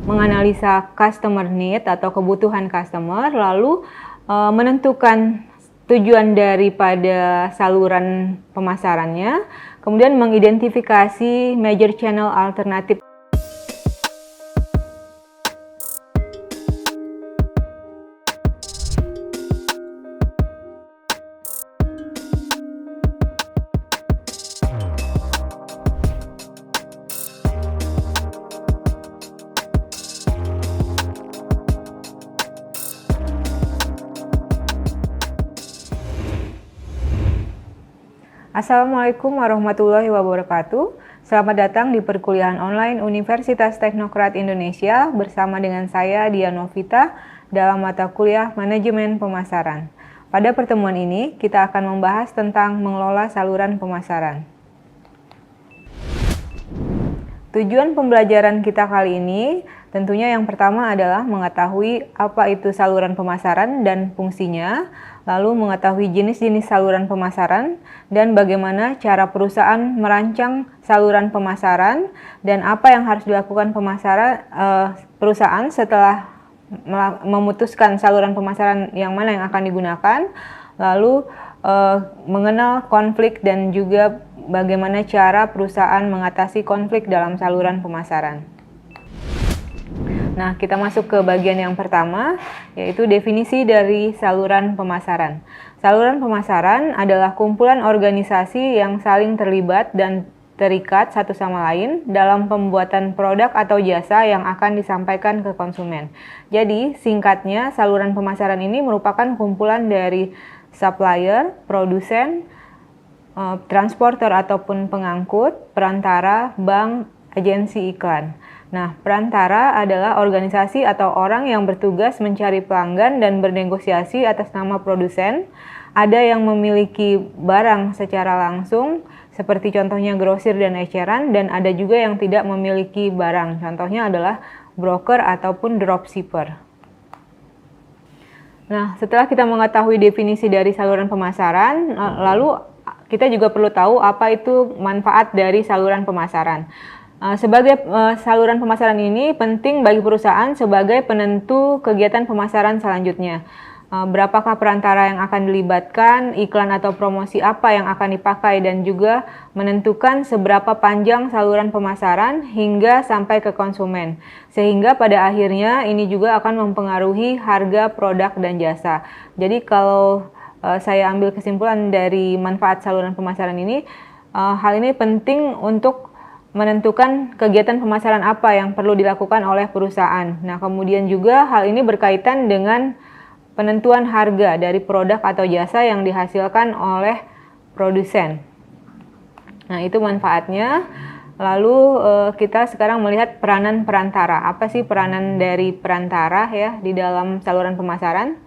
Menganalisa customer need atau kebutuhan customer, lalu menentukan tujuan daripada saluran pemasarannya, kemudian mengidentifikasi major channel alternatif. Assalamualaikum warahmatullahi wabarakatuh. Selamat datang di perkuliahan online Universitas Teknokrat Indonesia bersama dengan saya Dia Novita dalam mata kuliah Manajemen Pemasaran. Pada pertemuan ini kita akan membahas tentang mengelola saluran pemasaran. Tujuan pembelajaran kita kali ini tentunya yang pertama adalah mengetahui apa itu saluran pemasaran dan fungsinya, lalu mengetahui jenis-jenis saluran pemasaran dan bagaimana cara perusahaan merancang saluran pemasaran dan apa yang harus dilakukan perusahaan setelah memutuskan saluran pemasaran yang mana yang akan digunakan, lalu mengenal konflik dan juga bagaimana cara perusahaan mengatasi konflik dalam saluran pemasaran. Nah, kita masuk ke bagian yang pertama, yaitu definisi dari saluran pemasaran. Saluran pemasaran adalah kumpulan organisasi yang saling terlibat dan terikat satu sama lain dalam pembuatan produk atau jasa yang akan disampaikan ke konsumen. Jadi, singkatnya, saluran pemasaran ini merupakan kumpulan dari supplier, produsen, transporter ataupun pengangkut, perantara, bank, agensi iklan. Nah, perantara adalah organisasi atau orang yang bertugas mencari pelanggan dan bernegosiasi atas nama produsen. Ada yang memiliki barang secara langsung, seperti contohnya grosir dan eceran, dan ada juga yang tidak memiliki barang. Contohnya adalah broker ataupun dropshipper. Nah, setelah kita mengetahui definisi dari saluran pemasaran, lalu kita juga perlu tahu apa itu manfaat dari saluran pemasaran. Saluran pemasaran ini penting bagi perusahaan sebagai penentu kegiatan pemasaran selanjutnya. Berapakah perantara yang akan dilibatkan, iklan atau promosi apa yang akan dipakai, dan juga menentukan seberapa panjang saluran pemasaran hingga sampai ke konsumen. Sehingga pada akhirnya ini juga akan mempengaruhi harga produk dan jasa. Jadi kalau saya ambil kesimpulan dari manfaat saluran pemasaran ini, hal ini penting untuk menentukan kegiatan pemasaran apa yang perlu dilakukan oleh perusahaan. Nah, kemudian juga hal ini berkaitan dengan penentuan harga dari produk atau jasa yang dihasilkan oleh produsen. Nah, itu manfaatnya. Lalu kita sekarang melihat peranan perantara. Apa sih peranan dari perantara ya di dalam saluran pemasaran?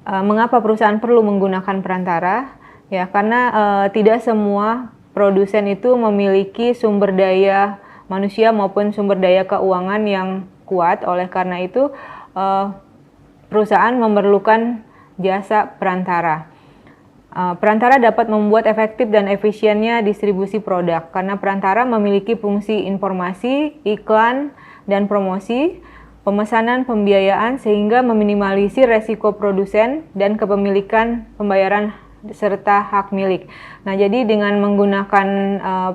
Mengapa perusahaan perlu menggunakan perantara? Ya, karena tidak semua produsen itu memiliki sumber daya manusia maupun sumber daya keuangan yang kuat. Oleh karena itu, perusahaan memerlukan jasa perantara. Perantara dapat membuat efektif dan efisiennya distribusi produk karena perantara memiliki fungsi informasi, iklan, dan promosi, pemesanan, pembiayaan, sehingga meminimalisir resiko produsen dan kepemilikan pembayaran serta hak milik. Nah, jadi dengan menggunakan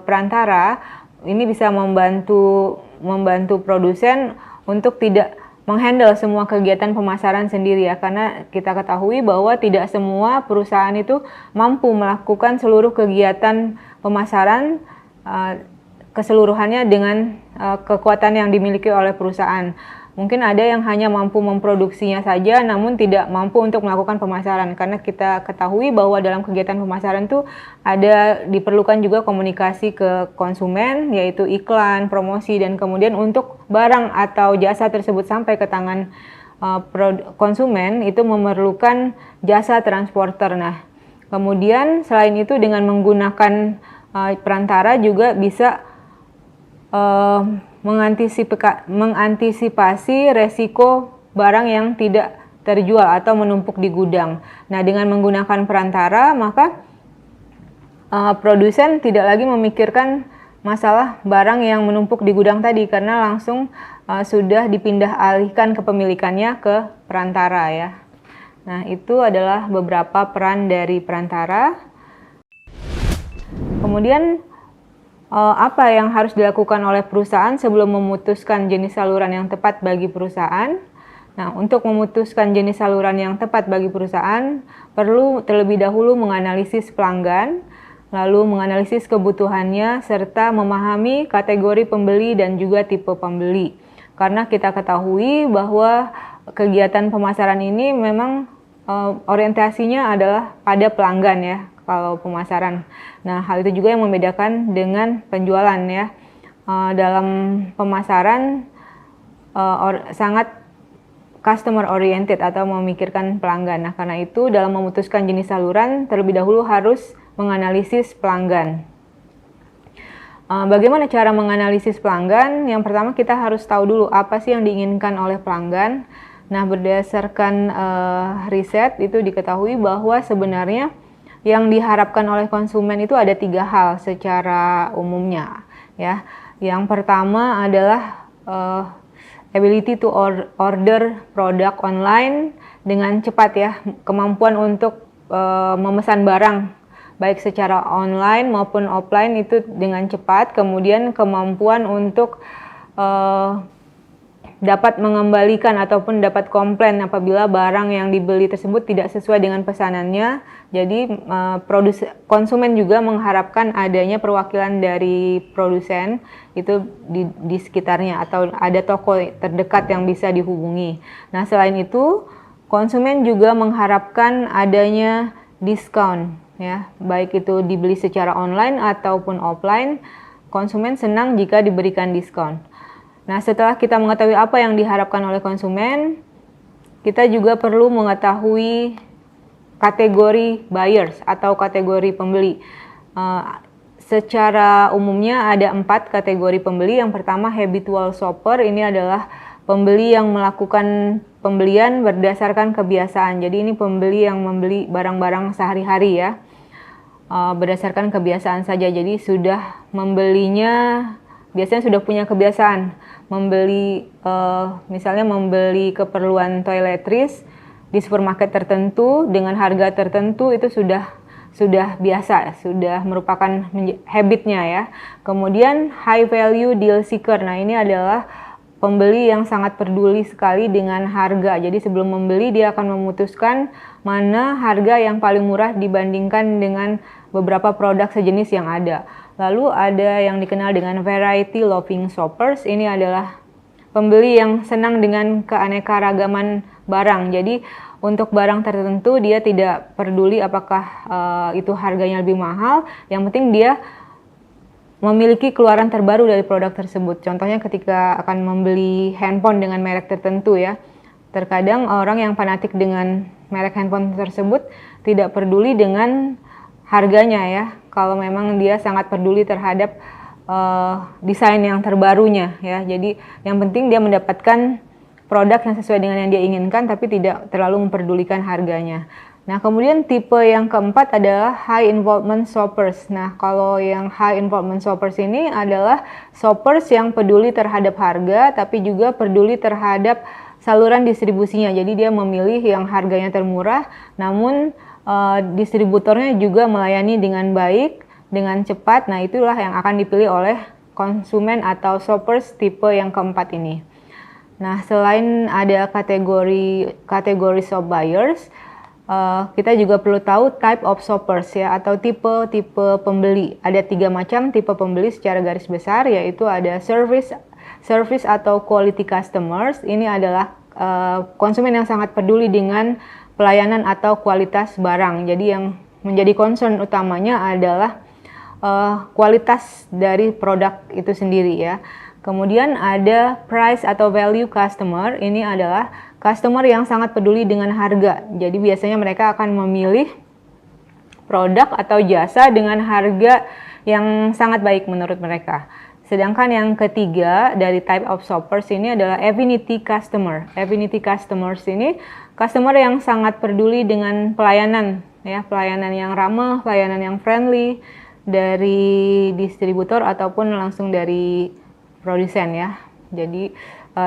perantara ini bisa membantu produsen untuk tidak menghandle semua kegiatan pemasaran sendiri ya, karena kita ketahui bahwa tidak semua perusahaan itu mampu melakukan seluruh kegiatan pemasaran keseluruhannya dengan kekuatan yang dimiliki oleh perusahaan. Mungkin ada yang hanya mampu memproduksinya saja namun tidak mampu untuk melakukan pemasaran, karena kita ketahui bahwa dalam kegiatan pemasaran itu diperlukan juga komunikasi ke konsumen, yaitu iklan, promosi, dan kemudian untuk barang atau jasa tersebut sampai ke tangan konsumen itu memerlukan jasa transporter. Nah, kemudian selain itu dengan menggunakan perantara juga bisa mengantisipasi resiko barang yang tidak terjual atau menumpuk di gudang. Nah, dengan menggunakan perantara maka produsen tidak lagi memikirkan masalah barang yang menumpuk di gudang tadi karena langsung sudah dipindah alihkan kepemilikannya ke perantara ya. Nah, itu adalah beberapa peran dari perantara. Kemudian apa yang harus dilakukan oleh perusahaan sebelum memutuskan jenis saluran yang tepat bagi perusahaan? Nah, untuk memutuskan jenis saluran yang tepat bagi perusahaan, perlu terlebih dahulu menganalisis pelanggan, lalu menganalisis kebutuhannya, serta memahami kategori pembeli dan juga tipe pembeli. Karena kita ketahui bahwa kegiatan pemasaran ini memang orientasinya adalah pada pelanggan ya, kalau pemasaran. Nah, hal itu juga yang membedakan dengan penjualan ya. Dalam pemasaran sangat customer oriented atau memikirkan pelanggan. Nah, karena itu dalam memutuskan jenis saluran terlebih dahulu harus menganalisis pelanggan. Bagaimana cara menganalisis pelanggan? Yang pertama kita harus tahu dulu apa sih yang diinginkan oleh pelanggan. Nah, berdasarkan riset itu diketahui bahwa sebenarnya yang diharapkan oleh konsumen itu ada 3 hal secara umumnya ya. Yang pertama adalah ability to order produk online dengan cepat ya, kemampuan untuk memesan barang baik secara online maupun offline itu dengan cepat, kemudian kemampuan untuk dapat mengembalikan ataupun dapat komplain apabila barang yang dibeli tersebut tidak sesuai dengan pesanannya. Jadi konsumen juga mengharapkan adanya perwakilan dari produsen itu di sekitarnya atau ada toko terdekat yang bisa dihubungi. Nah, selain itu konsumen juga mengharapkan adanya diskon ya, baik itu dibeli secara online ataupun offline. Konsumen senang jika diberikan diskon. Nah, setelah kita mengetahui apa yang diharapkan oleh konsumen, kita juga perlu mengetahui kategori buyers atau kategori pembeli. Secara umumnya ada 4 kategori pembeli. Yang pertama habitual shopper, ini adalah pembeli yang melakukan pembelian berdasarkan kebiasaan. Jadi ini pembeli yang membeli barang-barang sehari-hari ya, berdasarkan kebiasaan saja. Jadi sudah membelinya, biasanya sudah punya kebiasaan membeli, misalnya membeli keperluan toiletries di supermarket tertentu dengan harga tertentu, itu sudah biasa, sudah merupakan habitnya ya. Kemudian high value deal seeker, nah ini adalah pembeli yang sangat peduli sekali dengan harga. Jadi sebelum membeli dia akan memutuskan mana harga yang paling murah dibandingkan dengan beberapa produk sejenis yang ada. Lalu ada yang dikenal dengan variety loving shoppers. Ini adalah pembeli yang senang dengan keanekaragaman barang. Jadi untuk barang tertentu dia tidak peduli apakah itu harganya lebih mahal. Yang penting dia memiliki keluaran terbaru dari produk tersebut. Contohnya ketika akan membeli handphone dengan merek tertentu ya. Terkadang orang yang fanatik dengan merek handphone tersebut tidak peduli dengan harganya ya. Kalau memang dia sangat peduli terhadap desain yang terbarunya ya. Jadi yang penting dia mendapatkan produk yang sesuai dengan yang dia inginkan, tapi tidak terlalu memperdulikan harganya. Nah, kemudian tipe yang keempat adalah high involvement shoppers. Nah, kalau yang high involvement shoppers ini adalah shoppers yang peduli terhadap harga, tapi juga peduli terhadap saluran distribusinya. Jadi dia memilih yang harganya termurah, namun distributornya juga melayani dengan baik, dengan cepat. Nah, itulah yang akan dipilih oleh konsumen atau shoppers tipe yang keempat ini. Nah, selain ada kategori shop buyers, kita juga perlu tahu type of shoppers ya, atau tipe pembeli. Ada 3 macam tipe pembeli secara garis besar, yaitu ada service atau quality customers. Ini adalah konsumen yang sangat peduli dengan pelayanan atau kualitas barang. Jadi yang menjadi concern utamanya adalah kualitas dari produk itu sendiri ya. Kemudian ada price atau value customer. Ini adalah customer yang sangat peduli dengan harga. Jadi biasanya mereka akan memilih produk atau jasa dengan harga yang sangat baik menurut mereka. Sedangkan yang ketiga dari type of shoppers ini adalah affinity customer. Affinity customers ini customer yang sangat peduli dengan pelayanan ya, pelayanan yang ramah, pelayanan yang friendly. dari distributor ataupun langsung dari produsen ya. Jadi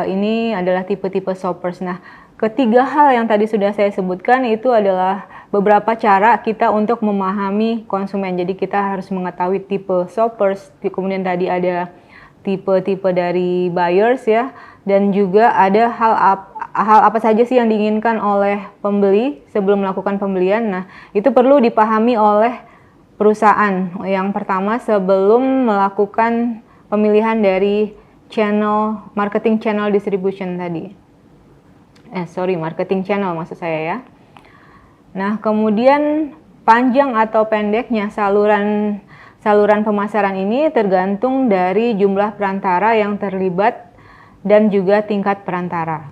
ini adalah tipe-tipe shoppers. Nah, ketiga hal yang tadi sudah saya sebutkan itu adalah beberapa cara kita untuk memahami konsumen. Jadi kita harus mengetahui tipe shoppers, kemudian tadi ada tipe-tipe dari buyers ya, dan juga ada hal apa saja sih yang diinginkan oleh pembeli sebelum melakukan pembelian. Nah, itu perlu dipahami oleh perusahaan. Yang pertama sebelum melakukan pemilihan dari marketing channel distribution tadi. Marketing channel maksud saya ya. Nah, kemudian panjang atau pendeknya saluran pemasaran ini tergantung dari jumlah perantara yang terlibat dan juga tingkat perantara.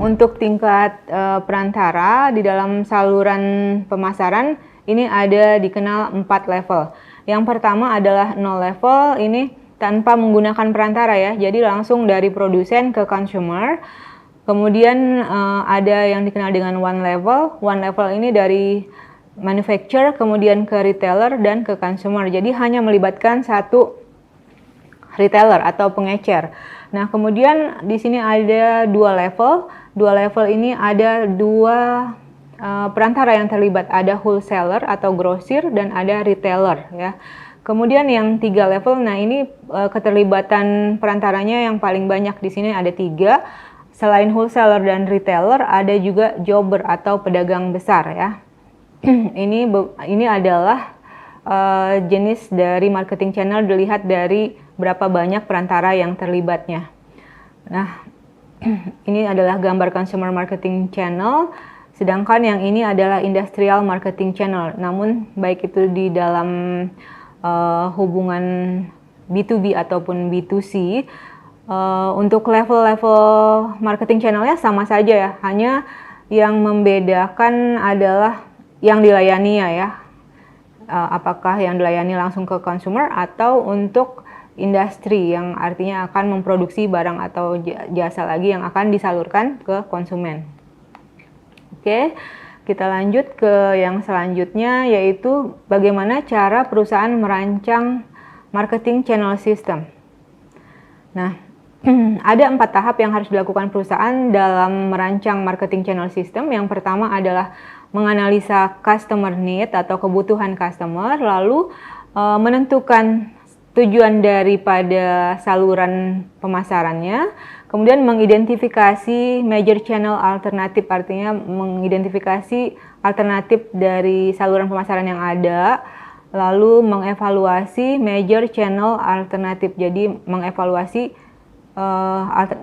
Untuk tingkat perantara di dalam saluran pemasaran ini ada dikenal 4 level. Yang pertama adalah 0 level, ini tanpa menggunakan perantara ya, jadi langsung dari produsen ke consumer. Kemudian ada yang dikenal dengan 1 level. 1 level ini dari manufacturer, kemudian ke retailer dan ke consumer. Jadi hanya melibatkan satu retailer atau pengecer. Nah, kemudian di sini ada 2 level. 2 level ini ada 2 perantara yang terlibat, ada wholesaler atau grosir dan ada retailer ya. Kemudian yang 3 level, nah ini keterlibatan perantaranya yang paling banyak di sini ada 3. Selain wholesaler dan retailer, ada juga jobber atau pedagang besar ya. Ini adalah jenis dari marketing channel dilihat dari berapa banyak perantara yang terlibatnya. Nah, ini adalah gambar consumer marketing channel, sedangkan yang ini adalah industrial marketing channel. Namun baik itu di dalam hubungan B2B ataupun B2C, untuk level-level marketing channelnya sama saja ya, hanya yang membedakan adalah yang dilayani ya, apakah yang dilayani langsung ke consumer atau untuk industri yang artinya akan memproduksi barang atau jasa lagi yang akan disalurkan ke konsumen. Oke. Kita lanjut ke yang selanjutnya, yaitu bagaimana cara perusahaan merancang marketing channel system. Nah, ada 4 tahap yang harus dilakukan perusahaan dalam merancang marketing channel system. Yang pertama adalah menganalisa customer need atau kebutuhan customer, lalu menentukan tujuan daripada saluran pemasarannya, kemudian mengidentifikasi major channel alternatif, artinya mengidentifikasi alternatif dari saluran pemasaran yang ada, lalu mengevaluasi major channel alternatif, jadi mengevaluasi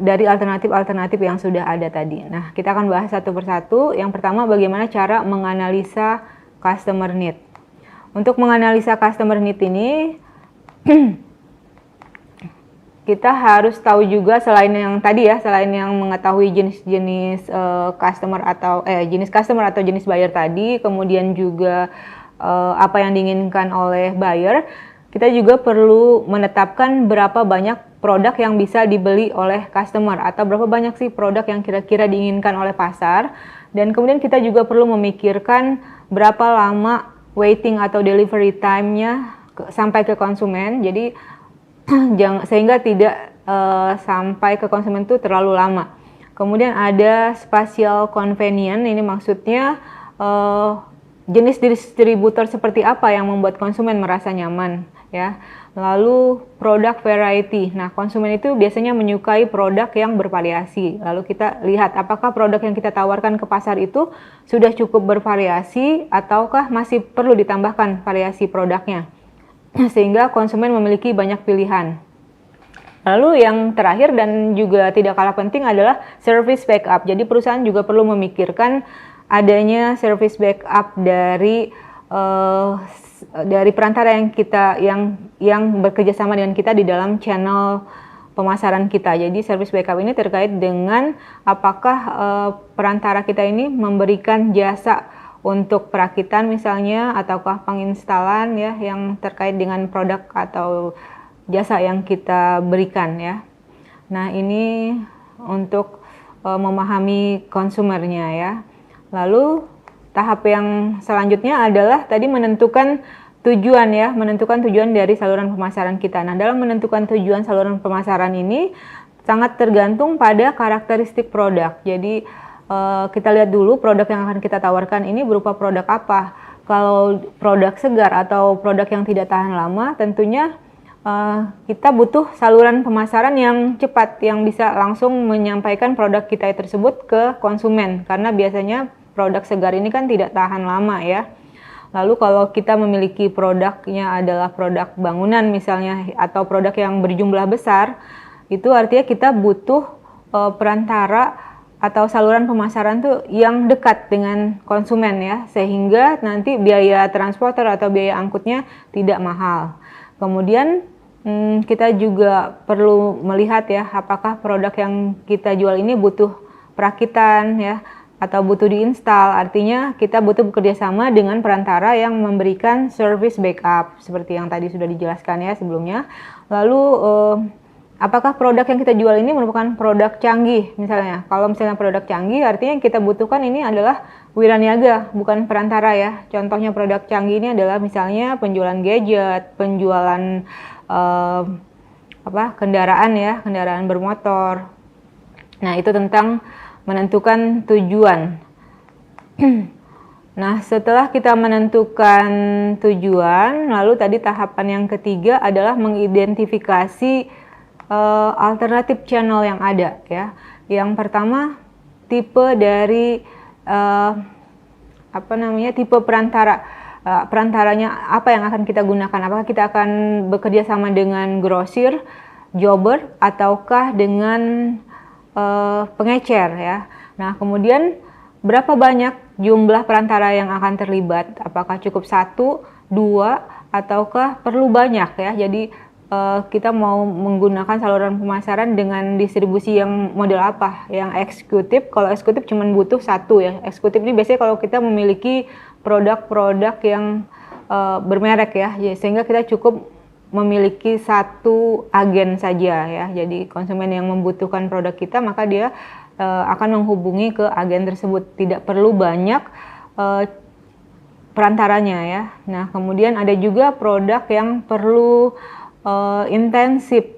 dari alternatif-alternatif yang sudah ada tadi. Nah, kita akan bahas satu persatu. Yang pertama, bagaimana cara menganalisa customer need. Untuk menganalisa customer need ini, kita harus tahu juga selain yang tadi ya, selain yang mengetahui jenis-jenis customer atau jenis buyer tadi, kemudian juga apa yang diinginkan oleh buyer, kita juga perlu menetapkan berapa banyak produk yang bisa dibeli oleh customer atau berapa banyak sih produk yang kira-kira diinginkan oleh pasar, dan kemudian kita juga perlu memikirkan berapa lama waiting atau delivery time-nya sampai ke konsumen, jadi sehingga tidak sampai ke konsumen itu terlalu lama. Kemudian ada spatial convenience, ini maksudnya jenis distributor seperti apa yang membuat konsumen merasa nyaman ya. Lalu product variety, nah konsumen itu biasanya menyukai produk yang bervariasi. Lalu kita lihat apakah produk yang kita tawarkan ke pasar itu sudah cukup bervariasi ataukah masih perlu ditambahkan variasi produknya, sehingga konsumen memiliki banyak pilihan. Lalu yang terakhir dan juga tidak kalah penting adalah service backup. Jadi perusahaan juga perlu memikirkan adanya service backup dari perantara yang bekerja sama dengan kita di dalam channel pemasaran kita. Jadi service backup ini terkait dengan apakah perantara kita ini memberikan jasa untuk perakitan misalnya, ataukah penginstalan ya yang terkait dengan produk atau jasa yang kita berikan ya. Nah, ini untuk memahami konsumernya ya. Lalu tahap yang selanjutnya adalah tadi menentukan tujuan ya, menentukan tujuan dari saluran pemasaran kita. Nah, dalam menentukan tujuan saluran pemasaran ini sangat tergantung pada karakteristik produk. Jadi kita lihat dulu produk yang akan kita tawarkan ini berupa produk apa. Kalau produk segar atau produk yang tidak tahan lama, tentunya kita butuh saluran pemasaran yang cepat, yang bisa langsung menyampaikan produk kita tersebut ke konsumen, karena biasanya produk segar ini kan tidak tahan lama ya. Lalu kalau kita memiliki produknya adalah produk bangunan misalnya, atau produk yang berjumlah besar, itu artinya kita butuh perantara atau saluran pemasaran tuh yang dekat dengan konsumen ya, sehingga nanti biaya transporter atau biaya angkutnya tidak mahal. Kemudian kita juga perlu melihat ya, apakah produk yang kita jual ini butuh perakitan ya, atau butuh diinstal. Artinya kita butuh bekerja sama dengan perantara yang memberikan service backup seperti yang tadi sudah dijelaskan ya sebelumnya. Lalu apakah produk yang kita jual ini merupakan produk canggih misalnya. Kalau misalnya produk canggih, artinya yang kita butuhkan ini adalah wiraniaga, bukan perantara ya. Contohnya produk canggih ini adalah misalnya penjualan gadget, penjualan kendaraan ya, kendaraan bermotor. Nah, itu tentang menentukan tujuan. Nah, setelah kita menentukan tujuan, lalu tadi tahapan yang ketiga adalah mengidentifikasi alternatif channel yang ada ya. Yang pertama, tipe dari tipe perantara. Perantaranya apa yang akan kita gunakan? Apakah kita akan bekerja sama dengan grosir, jobber, ataukah dengan pengecer ya? Nah, kemudian berapa banyak jumlah perantara yang akan terlibat? Apakah cukup 1, 2, ataukah perlu banyak ya? Jadi kita mau menggunakan saluran pemasaran dengan distribusi yang model apa? Yang eksekutif. Kalau eksekutif cuma butuh 1 ya. Eksekutif ini biasanya kalau kita memiliki produk-produk yang bermerek ya, sehingga kita cukup memiliki 1 agen saja ya. Jadi konsumen yang membutuhkan produk kita, maka dia akan menghubungi ke agen tersebut. Tidak perlu banyak perantaranya ya. Nah, kemudian ada juga produk yang perlu intensif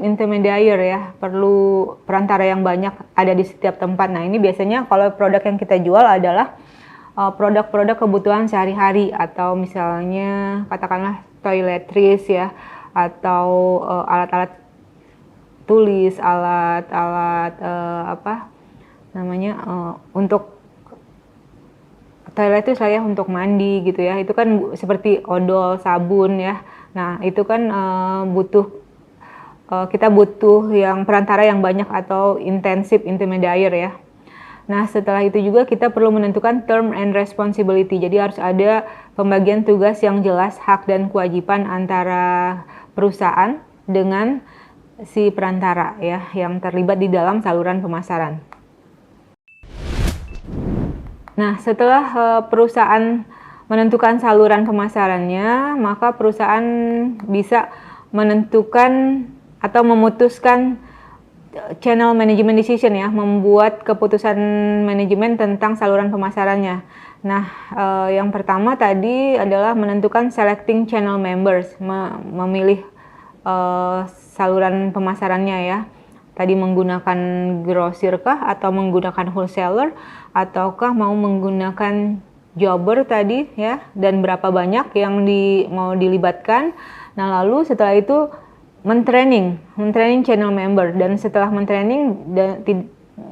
intermediary ya, perlu perantara yang banyak ada di setiap tempat. Nah, ini biasanya kalau produk yang kita jual adalah produk-produk kebutuhan sehari-hari, atau misalnya katakanlah toiletries ya, atau alat-alat tulis, alat-alat untuk toiletries lah ya, untuk mandi gitu ya. Itu kan seperti odol, sabun ya. Nah, itu kan kita butuh yang perantara yang banyak atau intensif intermediary ya. Nah, setelah itu juga kita perlu menentukan term and responsibility. Jadi harus ada pembagian tugas yang jelas, hak dan kewajiban antara perusahaan dengan si perantara ya, yang terlibat di dalam saluran pemasaran. Nah, setelah perusahaan menentukan saluran pemasarannya, maka perusahaan bisa menentukan atau memutuskan channel management decision ya, membuat keputusan manajemen tentang saluran pemasarannya. Nah, yang pertama tadi adalah menentukan selecting channel members, memilih saluran pemasarannya ya. Tadi menggunakan grosir kah, atau menggunakan wholesaler, ataukah mau menggunakan jobber tadi ya, dan berapa banyak yang mau dilibatkan. Nah, lalu setelah itu mentraining channel member, dan setelah mentraining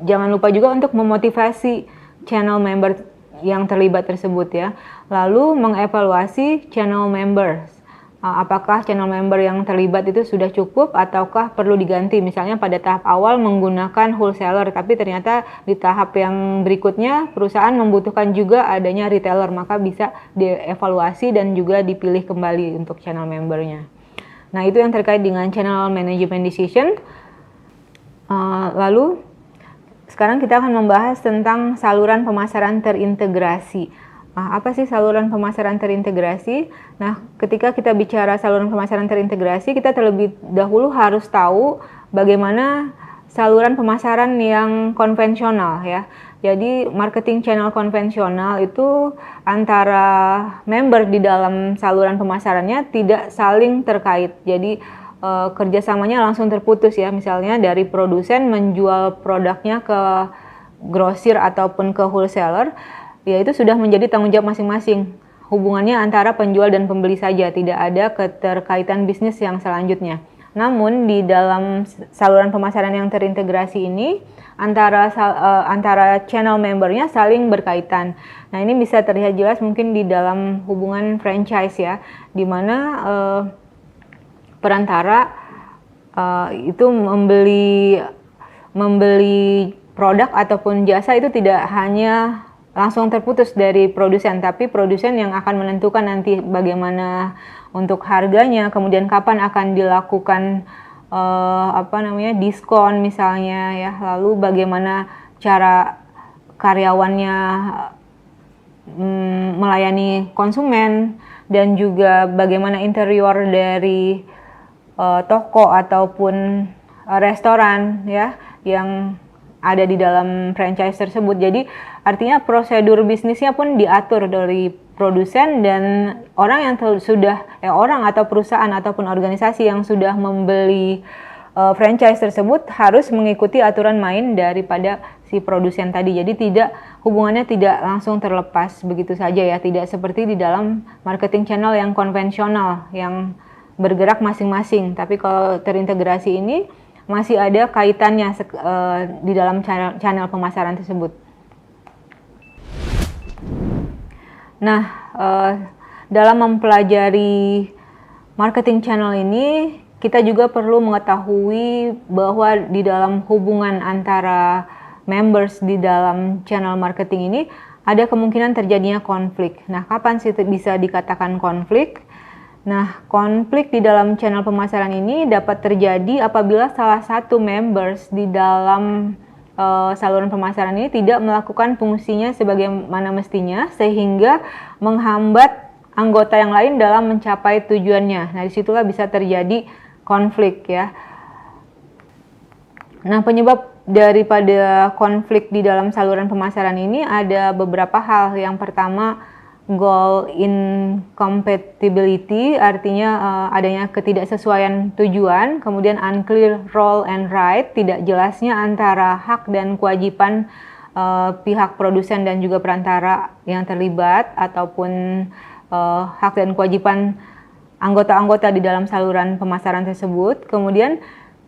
jangan lupa juga untuk memotivasi channel member yang terlibat tersebut ya. Lalu mengevaluasi channel members. Apakah channel member yang terlibat itu sudah cukup ataukah perlu diganti? Misalnya pada tahap awal menggunakan wholesaler, tapi ternyata di tahap yang berikutnya perusahaan membutuhkan juga adanya retailer, maka bisa dievaluasi dan juga dipilih kembali untuk channel membernya. Nah, itu yang terkait dengan channel management decision. Lalu sekarang kita akan membahas tentang saluran pemasaran terintegrasi. Apa sih saluran pemasaran terintegrasi? Nah, ketika kita bicara saluran pemasaran terintegrasi, kita terlebih dahulu harus tahu bagaimana saluran pemasaran yang konvensional ya. Jadi marketing channel konvensional itu antara member di dalam saluran pemasarannya tidak saling terkait. Jadi kerjasamanya langsung terputus ya. Misalnya dari produsen menjual produknya ke grosir ataupun ke wholesaler, ya itu sudah menjadi tanggung jawab masing-masing. Hubungannya antara penjual dan pembeli saja, tidak ada keterkaitan bisnis yang selanjutnya. Namun di dalam saluran pemasaran yang terintegrasi ini antara channel membernya saling berkaitan. Nah, ini bisa terlihat jelas mungkin di dalam hubungan franchise ya, di mana perantara itu membeli produk ataupun jasa itu tidak hanya langsung terputus dari produsen, tapi produsen yang akan menentukan nanti bagaimana untuk harganya, kemudian kapan akan dilakukan diskon misalnya ya, lalu bagaimana cara karyawannya melayani konsumen, dan juga bagaimana interior dari toko ataupun restoran ya yang ada di dalam franchise tersebut. Jadi artinya prosedur bisnisnya pun diatur dari produsen, dan orang yang orang atau perusahaan ataupun organisasi yang sudah membeli franchise tersebut harus mengikuti aturan main daripada si produsen tadi. Jadi hubungannya tidak langsung terlepas begitu saja ya, tidak seperti di dalam marketing channel yang konvensional yang bergerak masing-masing. Tapi kalau terintegrasi ini masih ada kaitannya di dalam channel pemasaran tersebut. Nah, dalam mempelajari marketing channel ini, kita juga perlu mengetahui bahwa di dalam hubungan antara members di dalam channel marketing ini ada kemungkinan terjadinya konflik. Nah, kapan sih bisa dikatakan konflik? Nah, konflik di dalam channel pemasaran ini dapat terjadi apabila salah satu members di dalam saluran pemasaran ini tidak melakukan fungsinya sebagaimana mestinya, sehingga menghambat anggota yang lain dalam mencapai tujuannya. Nah, disitulah bisa terjadi konflik ya. Nah, penyebab daripada konflik di dalam saluran pemasaran ini ada beberapa hal. Yang pertama, goal incompatibility, artinya adanya ketidaksesuaian tujuan, kemudian unclear role and right, tidak jelasnya antara hak dan kewajiban pihak produsen dan juga perantara yang terlibat, ataupun hak dan kewajiban anggota-anggota di dalam saluran pemasaran tersebut. Kemudian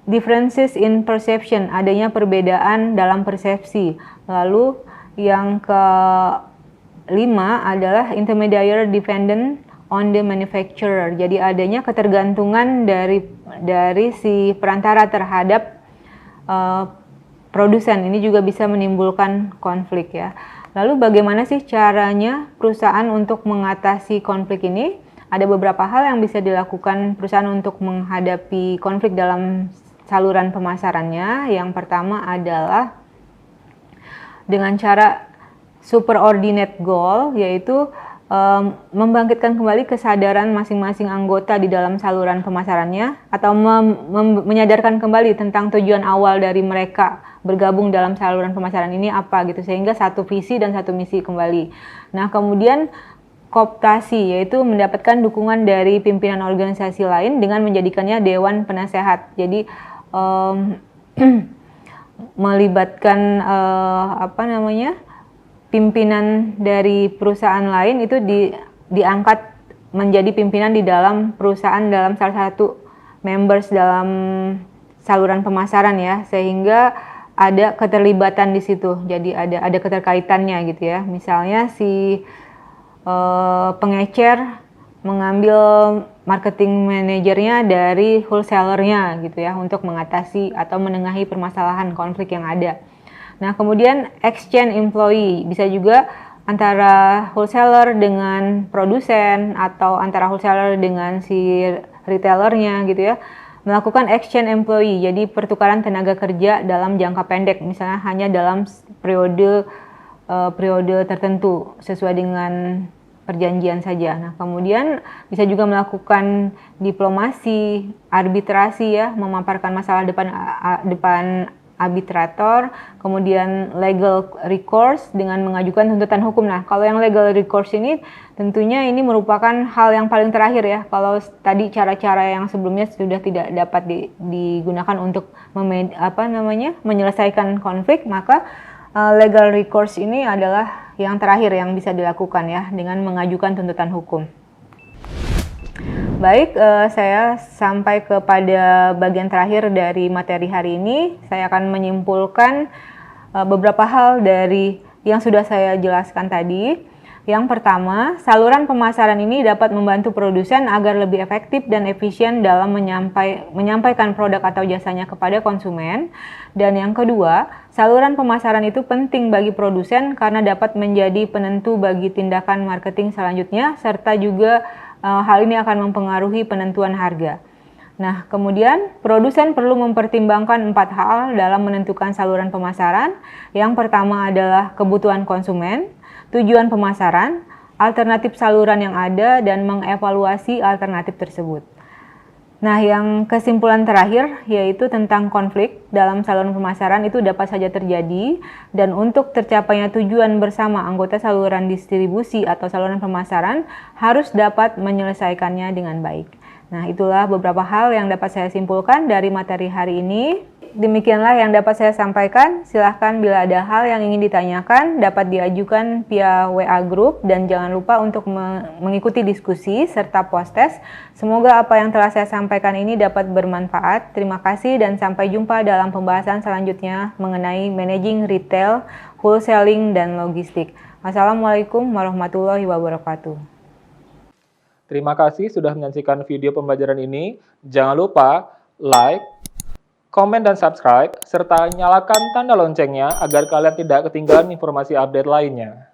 differences in perception, adanya perbedaan dalam persepsi. Lalu yang kelima adalah intermediary dependent on the manufacturer. Jadi adanya ketergantungan dari si perantara terhadap produsen. Ini juga bisa menimbulkan konflik ya. Lalu bagaimana sih caranya perusahaan untuk mengatasi konflik ini? Ada beberapa hal yang bisa dilakukan perusahaan untuk menghadapi konflik dalam saluran pemasarannya. Yang pertama adalah dengan cara superordinate goal, yaitu membangkitkan kembali kesadaran masing-masing anggota di dalam saluran pemasarannya, atau menyadarkan kembali tentang tujuan awal dari mereka bergabung dalam saluran pemasaran ini apa gitu, sehingga satu visi dan satu misi kembali. Nah, kemudian kooptasi, yaitu mendapatkan dukungan dari pimpinan organisasi lain dengan menjadikannya dewan penasehat. Jadi melibatkan pimpinan dari perusahaan lain itu diangkat menjadi pimpinan di dalam perusahaan, dalam salah satu members dalam saluran pemasaran ya, sehingga ada keterlibatan di situ. Jadi ada keterkaitannya gitu ya. Misalnya si pengecer mengambil marketing manajernya dari wholesalernya gitu ya, untuk mengatasi atau menengahi permasalahan konflik yang ada. Nah, kemudian exchange employee, bisa juga antara wholesaler dengan produsen, atau antara wholesaler dengan si retailernya gitu ya, melakukan exchange employee, jadi pertukaran tenaga kerja dalam jangka pendek, misalnya hanya dalam periode tertentu sesuai dengan perjanjian saja. Nah, kemudian bisa juga melakukan diplomasi, arbitrasi ya, memaparkan masalah depan arbitrator, kemudian legal recourse dengan mengajukan tuntutan hukum. Nah, kalau yang legal recourse ini tentunya ini merupakan hal yang paling terakhir ya. Kalau tadi cara-cara yang sebelumnya sudah tidak dapat digunakan untuk menyelesaikan konflik, maka legal recourse ini adalah yang terakhir yang bisa dilakukan ya dengan mengajukan tuntutan hukum. Baik, saya sampai kepada bagian terakhir dari materi hari ini. Saya akan menyimpulkan beberapa hal dari yang sudah saya jelaskan tadi. Yang pertama, saluran pemasaran ini dapat membantu produsen agar lebih efektif dan efisien dalam menyampaikan produk atau jasanya kepada konsumen. Dan yang kedua, saluran pemasaran itu penting bagi produsen karena dapat menjadi penentu bagi tindakan marketing selanjutnya, serta juga hal ini akan mempengaruhi penentuan harga. Nah, kemudian produsen perlu mempertimbangkan 4 hal dalam menentukan saluran pemasaran. Yang pertama adalah kebutuhan konsumen, tujuan pemasaran, alternatif saluran yang ada, dan mengevaluasi alternatif tersebut. Nah, yang kesimpulan terakhir yaitu tentang konflik dalam saluran pemasaran itu dapat saja terjadi, dan untuk tercapainya tujuan bersama anggota saluran distribusi atau saluran pemasaran harus dapat menyelesaikannya dengan baik. Nah, itulah beberapa hal yang dapat saya simpulkan dari materi hari ini. Demikianlah yang dapat saya sampaikan. Silahkan bila ada hal yang ingin ditanyakan dapat diajukan via WA Group, dan jangan lupa untuk mengikuti diskusi serta post-test. Semoga apa yang telah saya sampaikan ini dapat bermanfaat. Terima kasih dan sampai jumpa dalam pembahasan selanjutnya mengenai managing retail, wholesaling, dan logistik. Wassalamualaikum warahmatullahi wabarakatuh. Terima kasih sudah menyaksikan video pembelajaran ini. Jangan lupa like, komen dan subscribe, serta nyalakan tanda loncengnya agar kalian tidak ketinggalan informasi update lainnya.